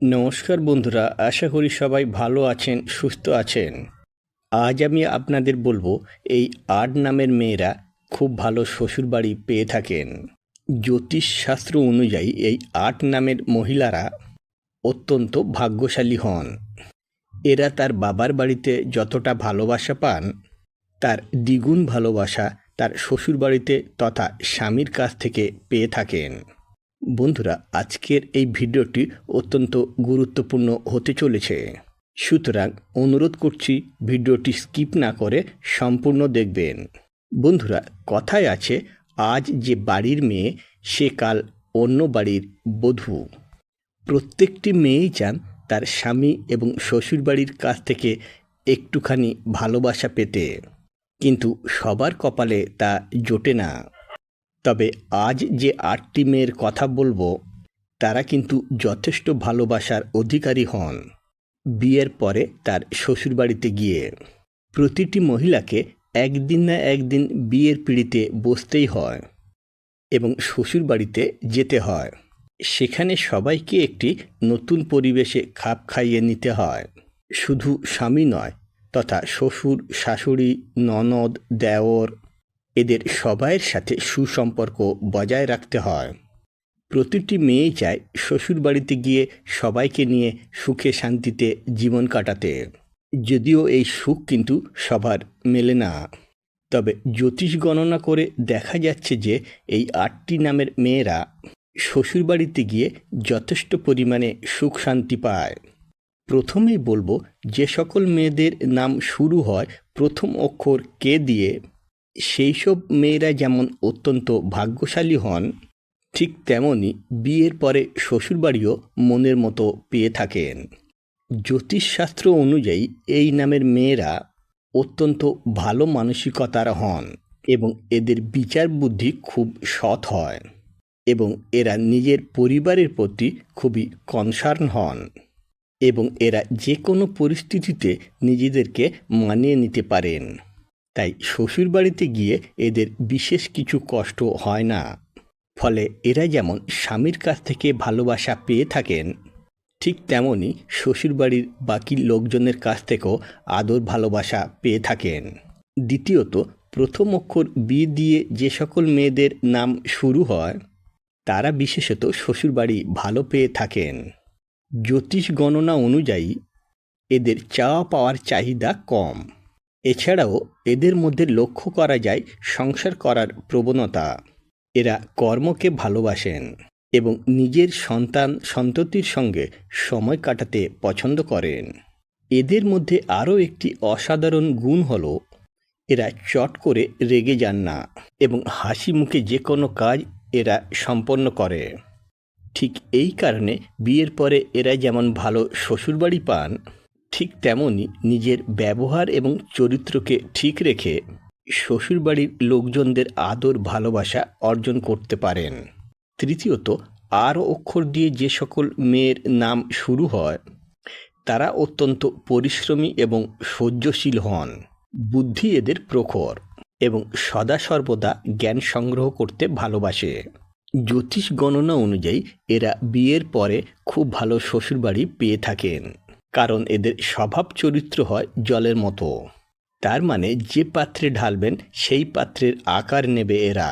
নমস্কার বন্ধুরা, আশা করি সবাই ভালো আছেন, সুস্থ আছেন। আজ আমি আপনাদের বলবো এই ৮ নামের মেয়েরা খুব ভালো শ্বশুরবাড়ি পেয়ে থাকেন। জ্যোতিষশাস্ত্র অনুযায়ী এই ৮ নামের মহিলারা অত্যন্ত ভাগ্যশালী হন। এরা তার বাবার বাড়িতে যতটা ভালোবাসা পান তার দ্বিগুণ ভালোবাসা তার শ্বশুরবাড়িতে তথা স্বামীর কাছ থেকে পেয়ে থাকেন। বন্ধুরা, আজকের এই ভিডিওটি অত্যন্ত গুরুত্বপূর্ণ হতে চলেছে, সুতরাং অনুরোধ করছি ভিডিওটি স্কিপ না করে সম্পূর্ণ দেখবেন। বন্ধুরা, কথায় আছে, আজ যে বাড়ির মেয়ে সে কাল অন্য বাড়ির বধূ। প্রত্যেকটি মেয়েই চান তার স্বামী এবং শ্বশুরবাড়ির কাছ থেকে একটুখানি ভালোবাসা পেতে, কিন্তু সবার কপালে তা জোটে না। তবে আজ যে ৮টি মেয়ের কথা বলবো তারা কিন্তু যথেষ্ট ভালোবাসার অধিকারী হন বিয়ের পরে তার শ্বশুরবাড়িতে গিয়ে। প্রতিটি মহিলাকে একদিন না একদিন বিয়ের পিঁড়িতে বসতেই হয় এবং শ্বশুরবাড়িতে যেতে হয়। সেখানে সবাইকে একটি নতুন পরিবেশে খাপ খাইয়ে নিতে হয়। শুধু স্বামী নয়, তথা শ্বশুর, শাশুড়ি, ননদ, দেওর, এদের সবাইয়ের সাথে সুসম্পর্ক বজায় রাখতে হয়। প্রতিটি মেয়েই চায় শ্বশুরবাড়িতে গিয়ে সবাইকে নিয়ে সুখে শান্তিতে জীবন কাটাতে। যদিও এই সুখ কিন্তু সবার মেলে না, তবে জ্যোতিষ গণনা করে দেখা যাচ্ছে যে এই ৮টি নামের মেয়েরা শ্বশুরবাড়িতে গিয়ে যথেষ্ট পরিমাণে সুখ শান্তি পায়। প্রথমেই বলবো, যে সকল মেয়েদের নাম শুরু হয় প্রথম অক্ষর কে দিয়ে, সেই সব মেয়েরা যেমন অত্যন্ত ভাগ্যশালী হন, ঠিক তেমনই বিয়ের পরে শ্বশুরবাড়িও মনের মতো পেয়ে থাকেন। জ্যোতিষশাস্ত্র অনুযায়ী এই নামের মেয়েরা অত্যন্ত ভালো মানসিকতার হন এবং এদের বিচার বুদ্ধি খুব সৎ হয় এবং এরা নিজের পরিবারের প্রতি খুবই কনসার্ন হন এবং এরা যে কোনো পরিস্থিতিতে নিজেদেরকে মানিয়ে নিতে পারেন। তাই শ্বশুরবাড়িতে গিয়ে এদের বিশেষ কিছু কষ্ট হয় না। ফলে এরা যেমন স্বামীর কাছ থেকে ভালোবাসা পেয়ে থাকেন, ঠিক তেমনই শ্বশুরবাড়ির বাকি লোকজনের কাছ থেকেও আদর ভালোবাসা পেয়ে থাকেন। দ্বিতীয়ত, প্রথম অক্ষর বি দিয়ে যে সকল মেয়েদের নাম শুরু হয় তারা বিশেষত শ্বশুরবাড়ি ভালো পেয়ে থাকেন। জ্যোতিষ গণনা অনুযায়ী এদের চাওয়া পাওয়ার চাহিদা কম। এছাড়াও এদের মধ্যে লক্ষ্য করা যায় সংসার করার প্রবণতা। এরা কর্মকে ভালোবাসেন এবং নিজের সন্ততির সঙ্গে সময় কাটাতে পছন্দ করেন। এদের মধ্যে আরও একটি অসাধারণ গুণ হলো এরা চট করে রেগে যান না এবং হাসি মুখে যে কোনো কাজ এরা সম্পন্ন করে। ঠিক এই কারণে বিয়ের পরে এরা যেমন ভালো শ্বশুরবাড়ি পান, ঠিক তেমনই নিজের ব্যবহার এবং চরিত্রকে ঠিক রেখে শ্বশুরবাড়ির লোকজনদের আদর ভালোবাসা অর্জন করতে পারেন। তৃতীয়ত, আর অক্ষর দিয়ে যে সকল মেয়ের নাম শুরু হয় তারা অত্যন্ত পরিশ্রমী এবং সহ্যশীল হন। বুদ্ধি এদের প্রখর এবং সদা সর্বদা জ্ঞান সংগ্রহ করতে ভালোবাসে। জ্যোতিষ গণনা অনুযায়ী এরা বিয়ের পরে খুব ভালো শ্বশুরবাড়ি পেয়ে থাকেন, কারণ এদের স্বভাব চরিত্র হয় জলের মতো। তার মানে যে পাত্রে ঢালবেন সেই পাত্রের আকার নেবে এরা।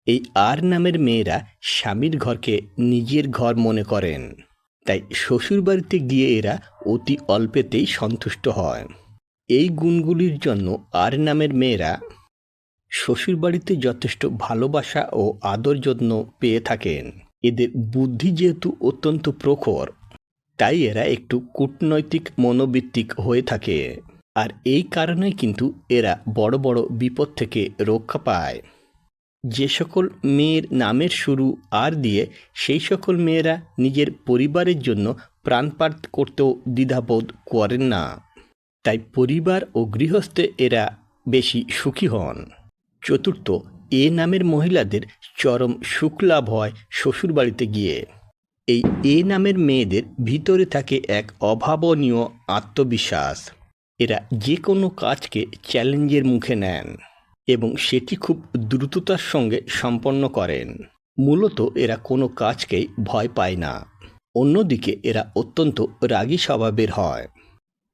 এই ৮ নামের মেয়েরা স্বামীর ঘরকে নিজের ঘর মনে করেন, তাই শ্বশুরবাড়িতে গিয়ে এরা অতি অল্পেতেই সন্তুষ্ট হয়। এই গুণগুলির জন্য ৮ নামের মেয়েরা শ্বশুরবাড়িতে যথেষ্ট ভালোবাসা ও আদর যত্ন পেয়ে থাকেন। এদের বুদ্ধি যেহেতু অত্যন্ত প্রখর, তাই এরা একটু কূটনৈতিক মনোবৃত্তিক হয়ে থাকে, আর এই কারণে কিন্তু এরা বড় বড় বিপদ থেকে রক্ষা পায়। যে সকল মেয়ের নামের শুরু আর দিয়ে, সেই সকল মেয়েরা নিজের পরিবারের জন্য প্রাণপাত করতেও দ্বিধাবোধ করেন না, তাই পরিবার ও গৃহস্থে এরা বেশি সুখী হন। চতুর্থ, এ নামের মহিলাদের চরম সুখ লাভ হয় শ্বশুরবাড়িতে গিয়ে। এই এ নামের মেয়েদের ভিতরে থাকে এক অভাবনীয় আত্মবিশ্বাস। এরা যে কোনো কাজকে চ্যালেঞ্জের মুখে নেন এবং সেটি খুব দ্রুততার সঙ্গে সম্পন্ন করেন। মূলত এরা কোনো কাজকেই ভয় পায় না। অন্যদিকে এরা অত্যন্ত রাগী স্বভাবের হয়,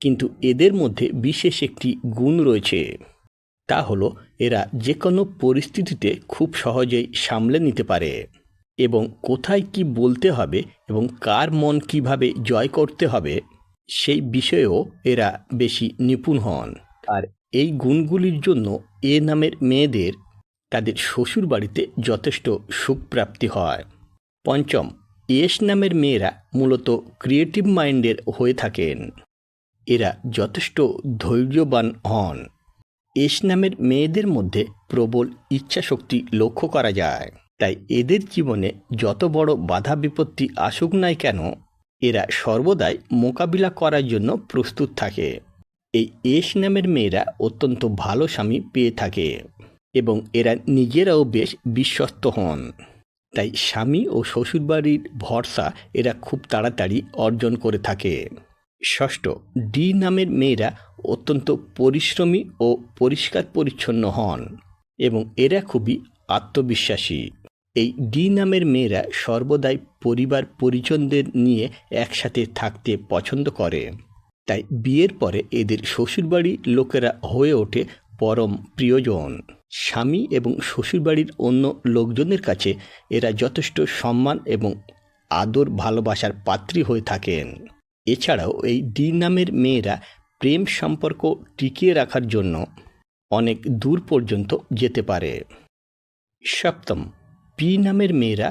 কিন্তু এদের মধ্যে বিশেষ একটি গুণ রয়েছে। তা হলো এরা যে কোনো পরিস্থিতিতে খুব সহজেই সামলে নিতে পারে এবং কোথায় কি বলতে হবে এবং কার মন কিভাবে জয় করতে হবে সেই বিষয়েও এরা বেশি নিপুণ হন। আর এই গুণগুলির জন্য এ নামের মেয়েদের তাদের শ্বশুরবাড়িতে যথেষ্ট সুখপ্রাপ্তি হয়। পঞ্চম, এস নামের মেয়েরা মূলত ক্রিয়েটিভ মাইন্ডের হয়ে থাকেন। এরা যথেষ্ট ধৈর্যবান হন। এস নামের মেয়েদের মধ্যে প্রবল ইচ্ছাশক্তি লক্ষ্য করা যায়, তাই এদের জীবনে যত বড় বাধা বিপত্তি আসুক নাই কেন এরা সর্বদাই মোকাবিলা করার জন্য প্রস্তুত থাকে। এই এস নামের মেয়েরা অত্যন্ত ভালো স্বামী পেয়ে থাকে এবং এরা নিজেরাও বেশ বিশ্বস্ত হন, তাই স্বামী ও শ্বশুরবাড়ির ভরসা এরা খুব তাড়াতাড়ি অর্জন করে থাকে। ষষ্ঠ, ডি নামের মেয়েরা অত্যন্ত পরিশ্রমী ও পরিষ্কার পরিচ্ছন্ন হন এবং এরা খুবই আত্মবিশ্বাসী। এই ডি নামের মেয়েরা সর্বদাই পরিবার পরিজনদের নিয়ে একসাথে থাকতে পছন্দ করে, তাই বিয়ের পরে এদের শ্বশুরবাড়ির লোকেরা হয়ে ওঠে পরম প্রিয়জন। স্বামী এবং শ্বশুরবাড়ির অন্য লোকজনের কাছে এরা যথেষ্ট সম্মান এবং আদর ভালোবাসার পাত্রী হয়ে থাকেন। এছাড়াও এই ডি নামের মেয়েরা প্রেম সম্পর্ক টিকিয়ে রাখার জন্য অনেক দূর পর্যন্ত যেতে পারে। সপ্তম, পি নামের মেয়েরা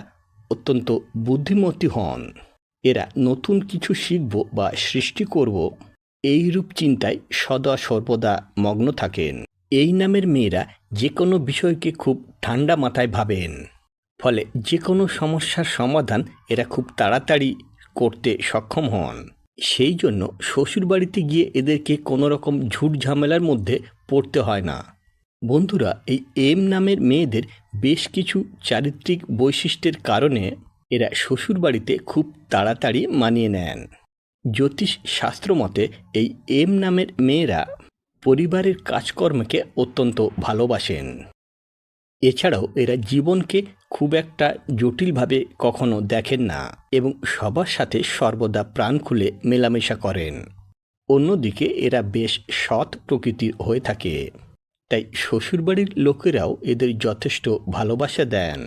অত্যন্ত বুদ্ধিমতী হন। এরা নতুন কিছু শিখব বা সৃষ্টি করব এইরূপ চিন্তায় সদা সর্বদা মগ্ন থাকেন। এই নামের মেয়েরা যে কোনো বিষয়কে খুব ঠান্ডা মাথায় ভাবেন, ফলে যে কোনো সমস্যার সমাধান এরা খুব তাড়াতাড়ি করতে সক্ষম হন। সেই জন্য শ্বশুরবাড়িতে গিয়ে এদেরকে কোনো রকম ঝুট ঝামেলার মধ্যে পড়তে হয় না। বন্ধুরা, এই এম নামের মেয়েদের বেশ কিছু চারিত্রিক বৈশিষ্ট্যের কারণে এরা শ্বশুরবাড়িতে খুব তাড়াতাড়ি মানিয়ে নেন। জ্যোতিষ শাস্ত্র মতে এই এম নামের মেয়েরা পরিবারের কাজকর্মকে অত্যন্ত ভালোবাসেন। এছাড়াও এরা জীবনকে খুব একটা জটিলভাবে কখনো দেখেন না এবং সবার সাথে সর্বদা প্রাণ খুলে মেলামেশা করেন। অন্যদিকে এরা বেশ সৎ প্রকৃতির হয়ে থাকে, তাই শ্বশুরবাড়ির লোকেরাও এদের যথেষ্ট ভালোবাসা দেন।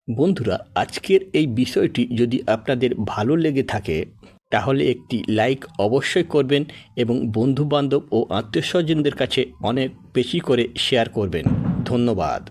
বন্ধুরা, আজকের এই বিষয়টি যদি আপনাদের ভালো লেগে থাকে তাহলে একটি লাইক অবশ্যই করবেন এবং বন্ধুবান্ধব ও আত্মীয়স্বজনদের কাছে অনেক বেশি করে শেয়ার করবেন। ধন্যবাদ।